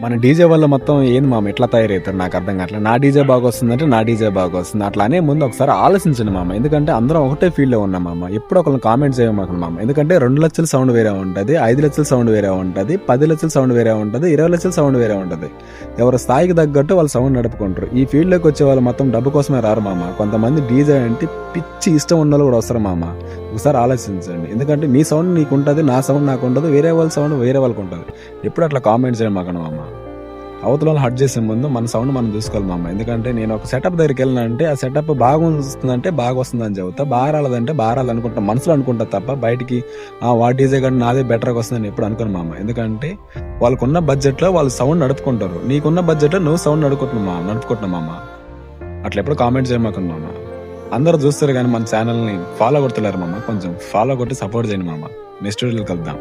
మన డీజే వల్ల మొత్తం ఏంది మామ ఎట్లా తయారవుతారు నాకు అర్థం కావట్లేదు. నా డీజే బాగా వస్తుందంటే నా డీజే బాగా వస్తుంది అట్లా అనే ముందు ఒకసారి ఆలోచించండి మామ. ఎందుకంటే అందరం ఒకటే ఫీల్డ్ లో ఉన్నాం మామ. ఎప్పుడు ఒకరిని కామెంట్ చేయమాకండి మామ. ఎందుకంటే 2 లక్షల సౌండ్ వేరే ఉంటుంది, 5 లక్షల సౌండ్ వేరే ఉంటుంది, 10 లక్షల సౌండ్ వేరే ఉంటుంది, 20 లక్షల సౌండ్ వేరే ఉంటుంది. ఎవరి స్థాయికి తగ్గట్టు వాళ్ళు సౌండ్ నడుపుకుంటారు. ఈ ఫీల్డ్ లోకి వచ్చే వాళ్ళు మొత్తం డబ్బు కోసమే రారు మామ. కొంతమంది డీజే అంటే పిచ్చి ఇష్టం ఉన్న వాళ్ళు కూడా వస్తారు మామ. ఒకసారి ఆలోచించండి. ఎందుకంటే నీ సౌండ్ నీకు ఉంటుంది, నా సౌండ్ నాకు ఉంటుంది, వేరే వాళ్ళ సౌండ్ వేరే వాళ్ళకి ఉంటుంది. ఎప్పుడు అట్లా కామెంట్ చేయమాకండి మామ. అవతల వాళ్ళు హట్ చేసే ముందు మన సౌండ్ మనం చూసుకోవాలి మామ. ఎందుకంటే నేను ఒక సెటప్ దగ్గరికి వెళ్ళినంటే ఆ సెటప్ బాగా వస్తుందంటే బాగా వస్తుందని చెబుతా, బాగా రాలేదంటే బాగా రాదు అనుకుంటా, మనసులో అనుకుంటా తప్ప బయటికి వాట్ ఈజే కానీ నాదే బెటర్గా వస్తుందని ఎప్పుడు అనుకోను మామ. ఎందుకంటే వాళ్ళకున్న బడ్జెట్లో వాళ్ళు సౌండ్ నడుపుకుంటారు, నీకున్న బడ్జెట్లో నువ్వు సౌండ్ నడుపుకుంటున్నావు మామ. అట్లా ఎప్పుడు కామెంట్ చేయమాకండి మామ. అందరూ చూస్తారు కానీ మన ఛానల్ని ఫాలో కొడుతున్నారు మామ. కొంచెం ఫాలో కొట్టి సపోర్ట్ చేయండి మామ. నెక్స్ట్ వీడియోలో కలుద్దాం.